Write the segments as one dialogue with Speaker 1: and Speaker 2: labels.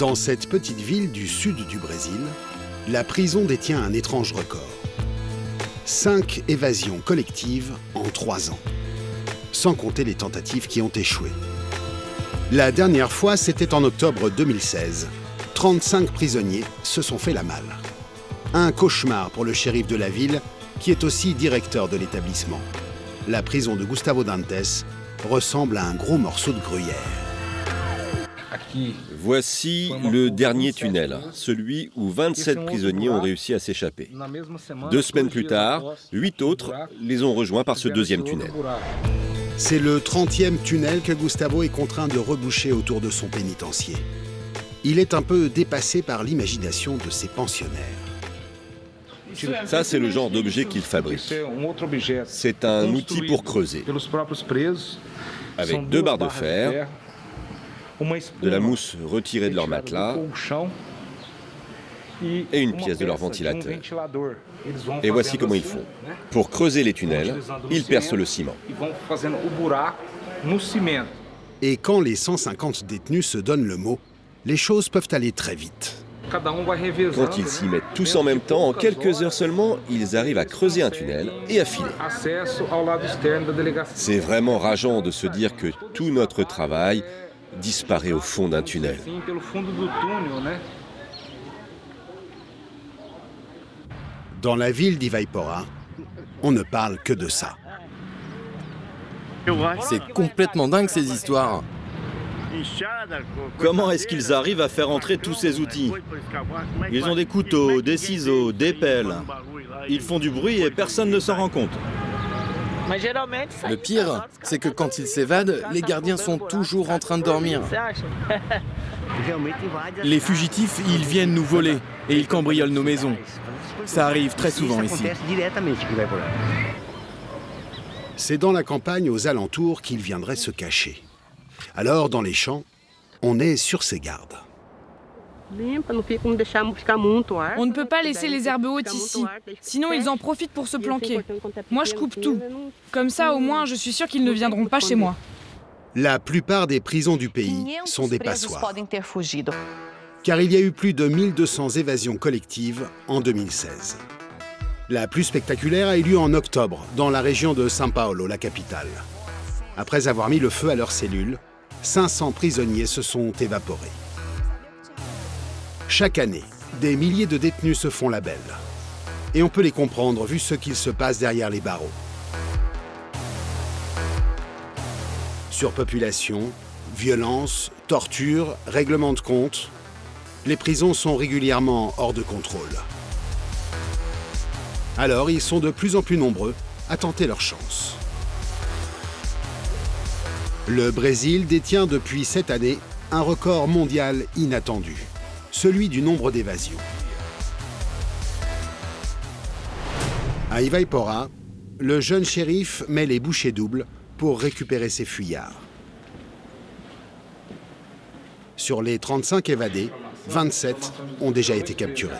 Speaker 1: Dans cette petite ville du sud du Brésil, la prison détient un étrange record. 5 évasions collectives en 3 ans, sans compter les tentatives qui ont échoué. La dernière fois, c'était en octobre 2016. 35 prisonniers se sont fait la malle. Un cauchemar pour le shérif de la ville, qui est aussi directeur de l'établissement. La prison de Gustavo Dantes ressemble à un gros morceau de gruyère.
Speaker 2: Voici le dernier tunnel, celui où 27 prisonniers ont réussi à s'échapper. 2 semaines plus tard, 8 autres les ont rejoints par ce deuxième tunnel.
Speaker 1: C'est le 30e tunnel que Gustavo est contraint de reboucher autour de son pénitencier. Il est un peu dépassé par l'imagination de ses pensionnaires.
Speaker 2: Ça, c'est le genre d'objet qu'il fabrique. C'est un outil pour creuser, avec 2 barres de fer, de la mousse retirée de leur matelas et une pièce de leur ventilateur. Et voici comment ils font. Pour creuser les tunnels, ils percent le ciment.
Speaker 1: Et quand les 150 détenus se donnent le mot, les choses peuvent aller très vite.
Speaker 2: Quand ils s'y mettent tous en même temps, en quelques heures seulement, ils arrivent à creuser un tunnel et à filer. C'est vraiment rageant de se dire que tout notre travail disparaît au fond d'un tunnel.
Speaker 1: Dans la ville d'Ivaipora, on ne parle que de ça.
Speaker 3: C'est complètement dingue ces histoires.
Speaker 4: Comment est-ce qu'ils arrivent à faire entrer tous ces outils? Ils ont des couteaux, des ciseaux, des pelles. Ils font du bruit et personne ne s'en rend compte.
Speaker 3: Le pire, c'est que quand ils s'évadent, les gardiens sont toujours en train de dormir.
Speaker 5: Les fugitifs, ils viennent nous voler et ils cambriolent nos maisons. Ça arrive très souvent ici.
Speaker 1: C'est dans la campagne aux alentours qu'ils viendraient se cacher. Alors, dans les champs, on est sur ses gardes.
Speaker 6: On ne peut pas laisser les herbes hautes ici, sinon ils en profitent pour se planquer. Moi, je coupe tout. Comme ça, au moins, je suis sûre qu'ils ne viendront pas chez moi.
Speaker 1: La plupart des prisons du pays sont des passoires. Car il y a eu plus de 1200 évasions collectives en 2016. La plus spectaculaire a eu lieu en octobre, dans la région de São Paulo, la capitale. Après avoir mis le feu à leurs cellules, 500 prisonniers se sont évaporés. Chaque année, des milliers de détenus se font la belle. Et on peut les comprendre vu ce qu'il se passe derrière les barreaux. Surpopulation, violence, torture, règlement de compte. Les prisons sont régulièrement hors de contrôle. Alors, ils sont de plus en plus nombreux à tenter leur chance. Le Brésil détient depuis cette année un record mondial inattendu, celui du nombre d'évasions. À Ivaipora, le jeune shérif met les bouchées doubles pour récupérer ses fuyards. Sur les 35 évadés, 27 ont déjà été capturés.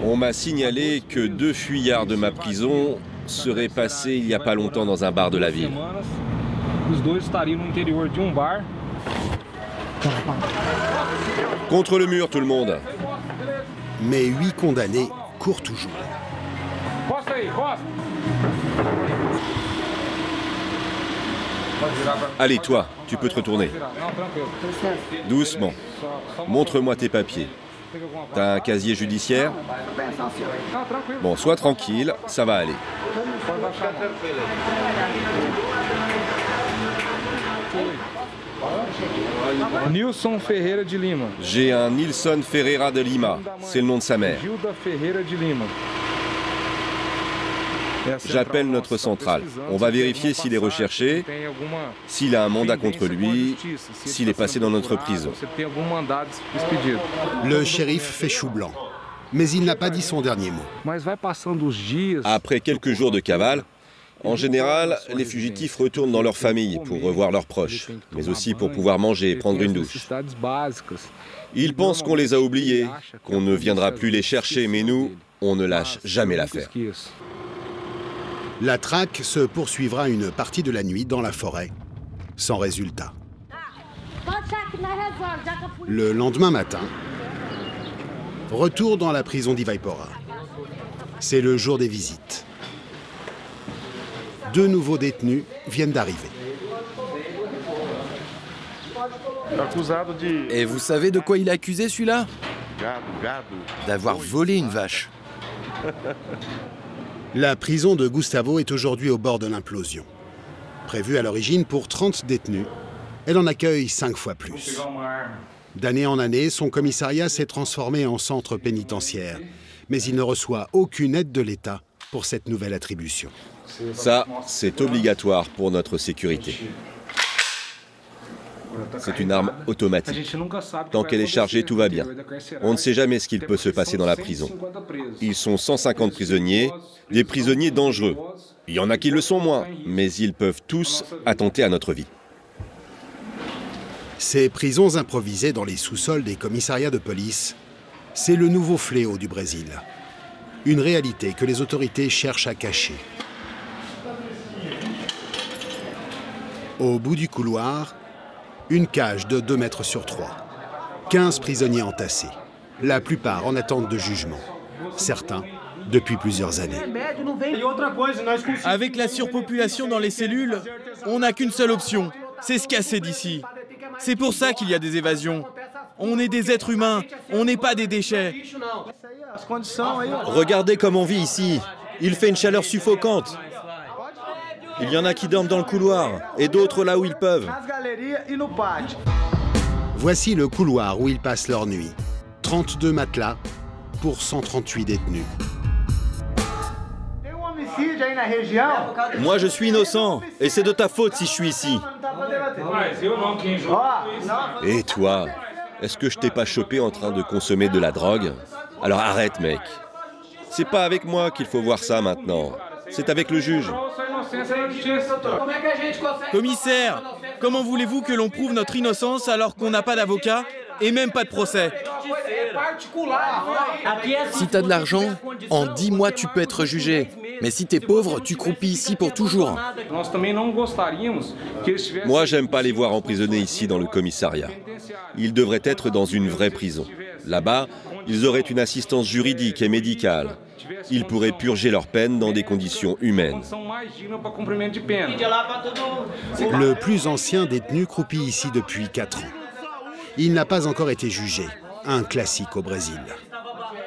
Speaker 2: On m'a signalé que 2 fuyards de ma prison seraient passés il n'y a pas longtemps dans un bar de la ville. Contre le mur, tout le monde.
Speaker 1: Mais 8 condamnés courent toujours.
Speaker 2: Allez, toi, tu peux te retourner. Doucement. Montre-moi tes papiers. T'as un casier judiciaire? Bon, sois tranquille, ça va aller.
Speaker 7: Nilson Ferreira de Lima.
Speaker 2: J'ai un Nilson Ferreira de Lima, c'est le nom de sa mère.
Speaker 7: Gilda Ferreira de Lima.
Speaker 2: J'appelle notre centrale. On va vérifier s'il est recherché, s'il a un mandat contre lui, s'il est passé dans notre prison.
Speaker 1: Le shérif fait chou blanc, mais il n'a pas dit son dernier mot.
Speaker 2: Après quelques jours de cavale, en général, les fugitifs retournent dans leur famille pour revoir leurs proches, mais aussi pour pouvoir manger et prendre une douche. Ils pensent qu'on les a oubliés, qu'on ne viendra plus les chercher, mais nous, on ne lâche jamais l'affaire.
Speaker 1: La traque se poursuivra une partie de la nuit dans la forêt, sans résultat. Le lendemain matin, retour dans la prison d'Ivaipora. C'est le jour des visites. 2 nouveaux détenus viennent d'arriver.
Speaker 3: Et vous savez de quoi il est accusé, celui-là? D'avoir volé une vache.
Speaker 1: La prison de Gustavo est aujourd'hui au bord de l'implosion. Prévue à l'origine pour 30 détenus, elle en accueille 5 fois plus. D'année en année, son commissariat s'est transformé en centre pénitentiaire, mais il ne reçoit aucune aide de l'État pour cette nouvelle attribution.
Speaker 2: Ça, c'est obligatoire pour notre sécurité. C'est une arme automatique. Tant qu'elle est chargée, tout va bien. On ne sait jamais ce qu'il peut se passer dans la prison. Ils sont 150 prisonniers, des prisonniers dangereux. Il y en a qui le sont moins, mais ils peuvent tous attenter à notre vie.
Speaker 1: Ces prisons improvisées dans les sous-sols des commissariats de police, c'est le nouveau fléau du Brésil. Une réalité que les autorités cherchent à cacher. Au bout du couloir, une cage de 2 mètres sur 3. 15 prisonniers entassés, la plupart en attente de jugement. Certains depuis plusieurs années.
Speaker 5: Avec la surpopulation dans les cellules, on n'a qu'une seule option, c'est se casser d'ici. C'est pour ça qu'il y a des évasions. On est des êtres humains, on n'est pas des déchets.
Speaker 4: Regardez comme on vit ici. Il fait une chaleur suffocante. Il y en a qui dorment dans le couloir et d'autres là où ils peuvent.
Speaker 1: Voici le couloir où ils passent leur nuit. 32 matelas pour 138 détenus.
Speaker 4: Moi, je suis innocent et c'est de ta faute si je suis ici.
Speaker 2: Et toi, est-ce que je t'ai pas chopé en train de consommer de la drogue? Alors arrête, mec. C'est pas avec moi qu'il faut voir ça maintenant. C'est avec le juge.
Speaker 5: Commissaire, comment voulez-vous que l'on prouve notre innocence alors qu'on n'a pas d'avocat et même pas de procès?
Speaker 3: Si t'as de l'argent, en 10 mois tu peux être jugé. Mais si t'es pauvre, tu croupis ici pour toujours.
Speaker 2: Moi, j'aime pas les voir emprisonnés ici dans le commissariat. Ils devraient être dans une vraie prison. Là-bas, ils auraient une assistance juridique et médicale. Ils pourraient purger leur peine dans des conditions humaines.
Speaker 1: Le plus ancien détenu croupit ici depuis 4 ans. Il n'a pas encore été jugé, un classique au Brésil.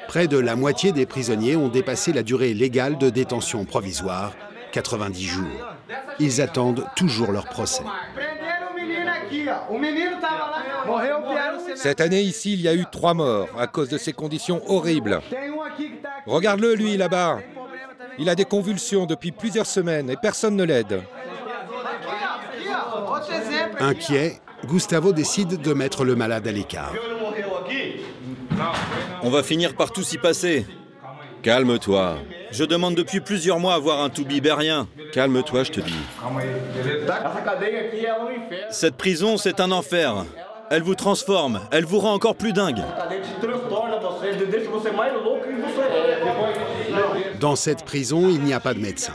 Speaker 1: Près de la moitié des prisonniers ont dépassé la durée légale de détention provisoire, 90 jours. Ils attendent toujours leur procès.
Speaker 8: Cette année, ici, il y a eu 3 morts à cause de ces conditions horribles. Regarde-le, lui, là-bas. Il a des convulsions depuis plusieurs semaines et personne ne l'aide.
Speaker 1: Inquiet, Gustavo décide de mettre le malade à l'écart.
Speaker 4: On va finir par tous y passer.
Speaker 2: Calme-toi.
Speaker 4: Je demande depuis plusieurs mois à voir un toubibérien.
Speaker 2: Calme-toi, je te dis.
Speaker 4: Cette prison, c'est un enfer. Elle vous transforme, elle vous rend encore plus dingue.
Speaker 1: Dans cette prison, il n'y a pas de médecin.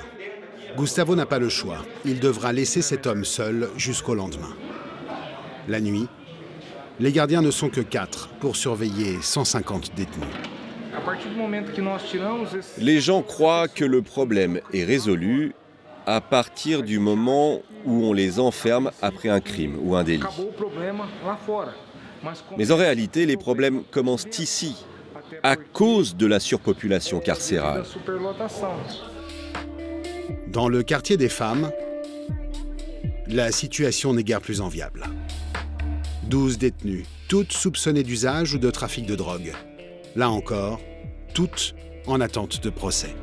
Speaker 1: Gustavo n'a pas le choix. Il devra laisser cet homme seul jusqu'au lendemain. La nuit, les gardiens ne sont que 4 pour surveiller 150 détenus.
Speaker 2: Les gens croient que le problème est résolu à partir du moment où on les enferme après un crime ou un délit. Mais en réalité, les problèmes commencent ici, à cause de la surpopulation carcérale.
Speaker 1: Dans le quartier des femmes, la situation n'est guère plus enviable. 12 détenues, toutes soupçonnées d'usage ou de trafic de drogue. Là encore, toutes en attente de procès.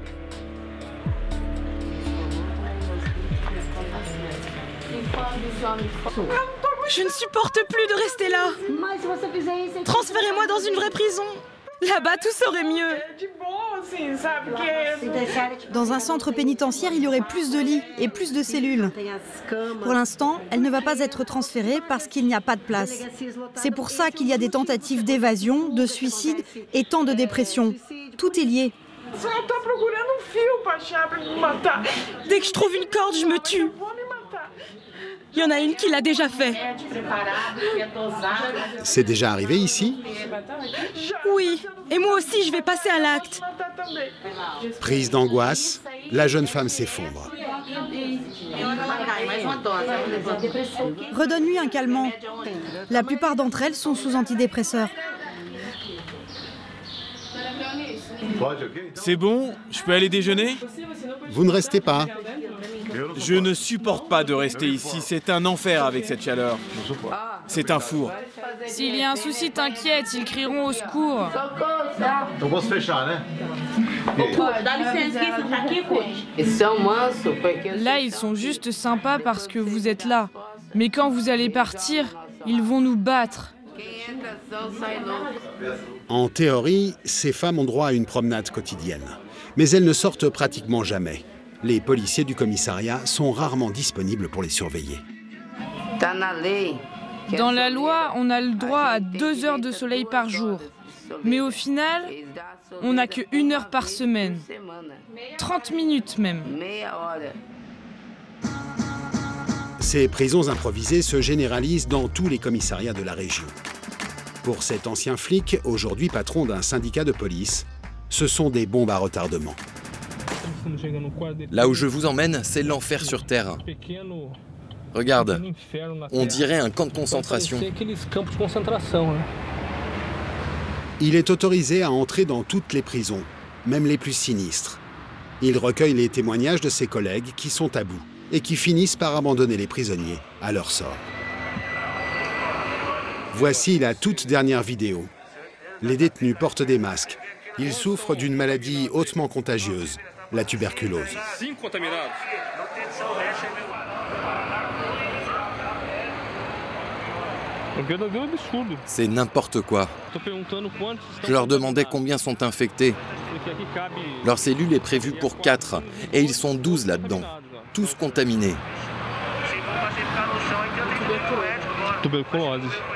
Speaker 6: Je ne supporte plus de rester là. Transférez-moi dans une vraie prison. Là-bas, tout serait mieux.
Speaker 9: Dans un centre pénitentiaire, il y aurait plus de lits et plus de cellules. Pour l'instant, elle ne va pas être transférée parce qu'il n'y a pas de place. C'est pour ça qu'il y a des tentatives d'évasion, de suicide et tant de dépression. Tout est lié.
Speaker 10: Dès que je trouve une corde, je me tue. Il y en a une qui l'a déjà fait.
Speaker 1: C'est déjà arrivé ici?
Speaker 10: Oui, et moi aussi je vais passer à l'acte.
Speaker 1: Prise d'angoisse, la jeune femme s'effondre.
Speaker 9: Redonne-lui un calmant. La plupart d'entre elles sont sous antidépresseurs.
Speaker 5: C'est bon? Je peux aller déjeuner?
Speaker 1: Vous ne restez pas.
Speaker 5: Je ne supporte pas de rester ici, c'est un enfer avec cette chaleur. C'est un four.
Speaker 6: S'il y a un souci, t'inquiète, ils crieront au secours. Là, ils sont juste sympas parce que vous êtes là. Mais quand vous allez partir, ils vont nous battre.
Speaker 1: En théorie, ces femmes ont droit à une promenade quotidienne. Mais elles ne sortent pratiquement jamais. Les policiers du commissariat sont rarement disponibles pour les surveiller.
Speaker 6: Dans la loi, on a le droit à 2 heures de soleil par jour. Mais au final, on n'a que 1 heure par semaine. 30 minutes même.
Speaker 1: Ces prisons improvisées se généralisent dans tous les commissariats de la région. Pour cet ancien flic, aujourd'hui patron d'un syndicat de police, ce sont des bombes à retardement.
Speaker 3: Là où je vous emmène, c'est l'enfer sur Terre. Regarde, on dirait un camp de concentration.
Speaker 1: Il est autorisé à entrer dans toutes les prisons, même les plus sinistres. Il recueille les témoignages de ses collègues qui sont à bout et qui finissent par abandonner les prisonniers à leur sort. Voici la toute dernière vidéo. Les détenus portent des masques. Ils souffrent d'une maladie hautement contagieuse, la tuberculose.
Speaker 3: C'est n'importe quoi. Je leur demandais combien sont infectés. Leur cellule est prévue pour 4 et ils sont 12 là-dedans, tous contaminés.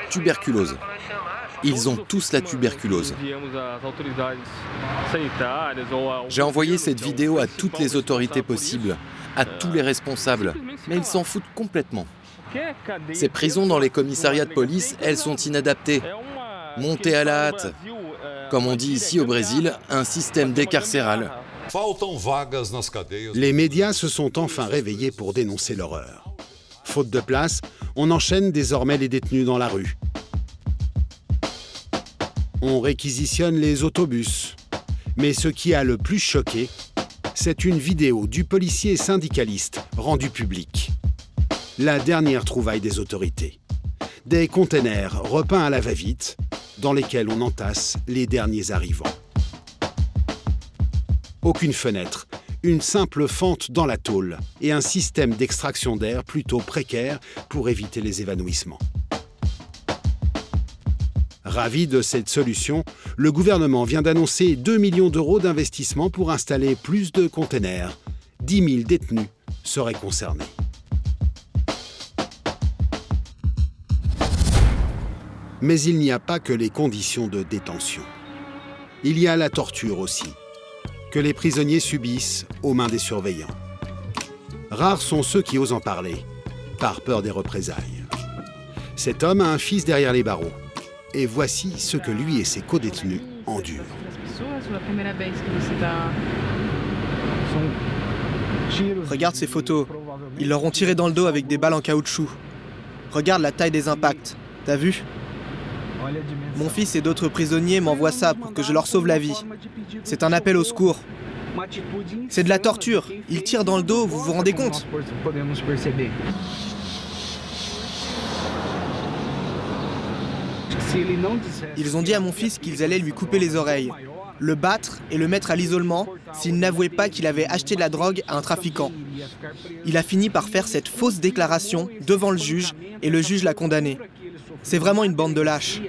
Speaker 3: Tuberculose. Ils ont tous la tuberculose. J'ai envoyé cette vidéo à toutes les autorités possibles, à tous les responsables, mais ils s'en foutent complètement. Ces prisons dans les commissariats de police, elles sont inadaptées. Montées à la hâte. Comme on dit ici au Brésil, un système décarcéral.
Speaker 1: Les médias se sont enfin réveillés pour dénoncer l'horreur. Faute de place, on enchaîne désormais les détenus dans la rue. On réquisitionne les autobus. Mais ce qui a le plus choqué, c'est une vidéo du policier syndicaliste rendue publique. La dernière trouvaille des autorités. Des containers repeints à la va-vite, dans lesquels on entasse les derniers arrivants. Aucune fenêtre, une simple fente dans la tôle et un système d'extraction d'air plutôt précaire pour éviter les évanouissements. Ravi de cette solution, le gouvernement vient d'annoncer 2 millions d'euros d'investissement pour installer plus de containers. 10 000 détenus seraient concernés. Mais il n'y a pas que les conditions de détention. Il y a la torture aussi, que les prisonniers subissent aux mains des surveillants. Rares sont ceux qui osent en parler, par peur des représailles. Cet homme a un fils derrière les barreaux. Et voici ce que lui et ses codétenus endurent.
Speaker 11: Regarde ces photos. Ils leur ont tiré dans le dos avec des balles en caoutchouc. Regarde la taille des impacts. T'as vu? Mon fils et d'autres prisonniers m'envoient ça pour que je leur sauve la vie. C'est un appel au secours. C'est de la torture. Ils tirent dans le dos, vous vous rendez compte? Ils ont dit à mon fils qu'ils allaient lui couper les oreilles, le battre et le mettre à l'isolement s'il n'avouait pas qu'il avait acheté de la drogue à un trafiquant. Il a fini par faire cette fausse déclaration devant le juge et le juge l'a condamné. C'est vraiment une bande de lâches.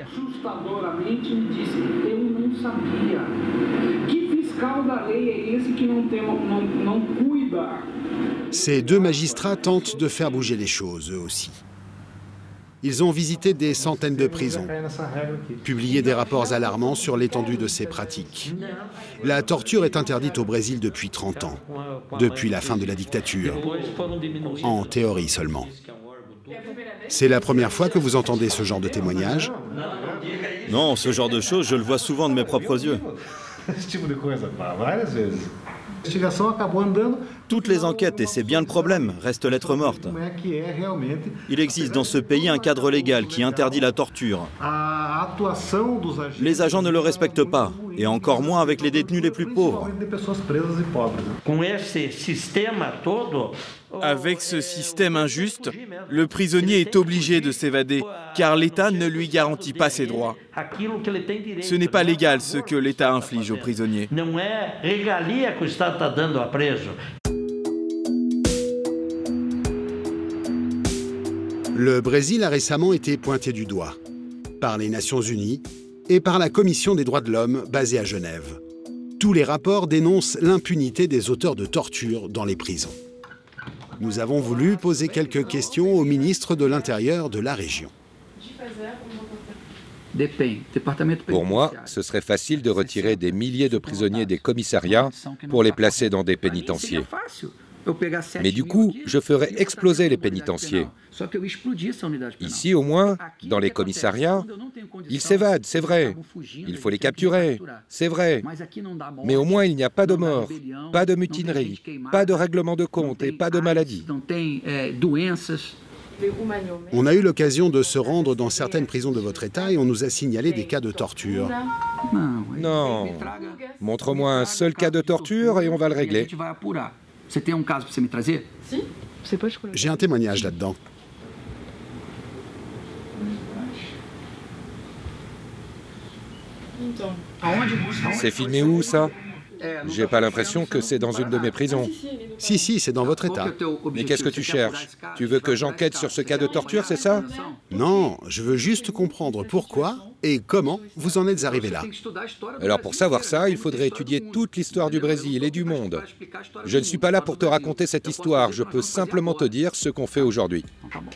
Speaker 1: Ces deux magistrats tentent de faire bouger les choses, eux aussi. Ils ont visité des centaines de prisons, publié des rapports alarmants sur l'étendue de ces pratiques. La torture est interdite au Brésil depuis 30 ans, depuis la fin de la dictature, en théorie seulement. C'est la première fois que vous entendez ce genre de témoignage?
Speaker 4: Non, ce genre de choses, je le vois souvent de mes propres yeux. Toutes les enquêtes, et c'est bien le problème, restent lettre morte. Il existe dans ce pays un cadre légal qui interdit la torture. Les agents ne le respectent pas, et encore moins avec les détenus les plus pauvres.
Speaker 5: Avec ce système injuste, le prisonnier est obligé de s'évader, car l'État ne lui garantit pas ses droits. Ce n'est pas légal ce que l'État inflige aux prisonniers.
Speaker 1: Le Brésil a récemment été pointé du doigt par les Nations Unies et par la Commission des droits de l'homme basée à Genève. Tous les rapports dénoncent l'impunité des auteurs de torture dans les prisons. Nous avons voulu poser quelques questions au ministre de l'Intérieur de la région.
Speaker 8: Pour moi, ce serait facile de retirer des milliers de prisonniers des commissariats pour les placer dans des pénitenciers. Mais du coup, je ferais exploser les pénitenciers. Ici, au moins, dans les commissariats, ils s'évadent, c'est vrai. Il faut les capturer, c'est vrai. Mais au moins, il n'y a pas de mort, pas de mutinerie, pas de règlement de compte et pas de maladie.
Speaker 1: On a eu l'occasion de se rendre dans certaines prisons de votre État et on nous a signalé des cas de torture.
Speaker 8: Non. Montre-moi un seul cas de torture et on va le régler.
Speaker 1: J'ai un témoignage là-dedans.
Speaker 8: C'est filmé où, ça? J'ai pas l'impression que c'est dans une de mes prisons.
Speaker 1: Si, c'est dans votre État.
Speaker 8: Mais qu'est-ce que tu cherches? Tu veux que j'enquête sur ce cas de torture, c'est ça?
Speaker 1: Non, je veux juste comprendre pourquoi et comment vous en êtes arrivé là.
Speaker 8: Alors pour savoir ça, il faudrait étudier toute l'histoire du Brésil et du monde. Je ne suis pas là pour te raconter cette histoire, je peux simplement te dire ce qu'on fait aujourd'hui.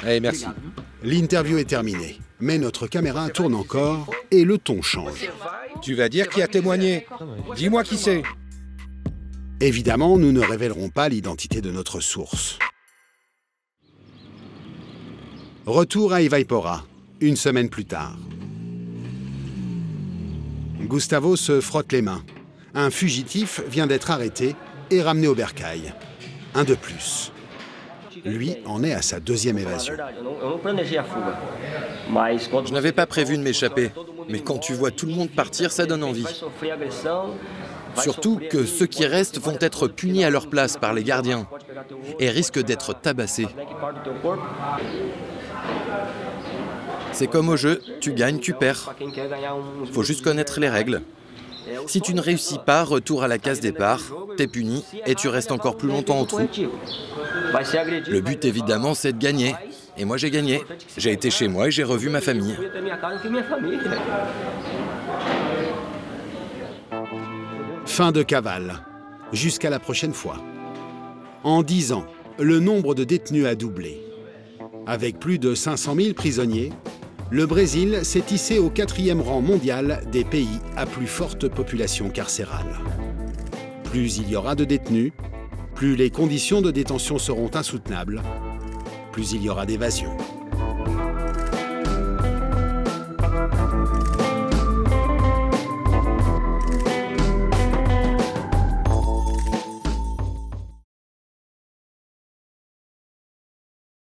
Speaker 8: Allez, merci.
Speaker 1: L'interview est terminée, mais notre caméra tourne encore et le ton change.
Speaker 8: Tu vas dire qui a témoigné? Dis-moi qui c'est.
Speaker 1: Évidemment, nous ne révélerons pas l'identité de notre source. Retour à Ivaipora, une semaine plus tard. Gustavo se frotte les mains. Un fugitif vient d'être arrêté et ramené au bercail. Un de plus. Lui en est à sa deuxième évasion.
Speaker 3: Je n'avais pas prévu de m'échapper, mais quand tu vois tout le monde partir, ça donne envie. Surtout que ceux qui restent vont être punis à leur place par les gardiens et risquent d'être tabassés. C'est comme au jeu, tu gagnes, tu perds. Faut juste connaître les règles. Si tu ne réussis pas, retour à la case départ, t'es puni et tu restes encore plus longtemps au trou. Le but évidemment, c'est de gagner. Et moi j'ai gagné. J'ai été chez moi et j'ai revu ma famille.
Speaker 1: Fin de cavale. Jusqu'à la prochaine fois. En 10 ans, le nombre de détenus a doublé. Avec plus de 500 000 prisonniers, le Brésil s'est hissé au 4e rang mondial des pays à plus forte population carcérale. Plus il y aura de détenus, plus les conditions de détention seront insoutenables, plus il y aura d'évasion.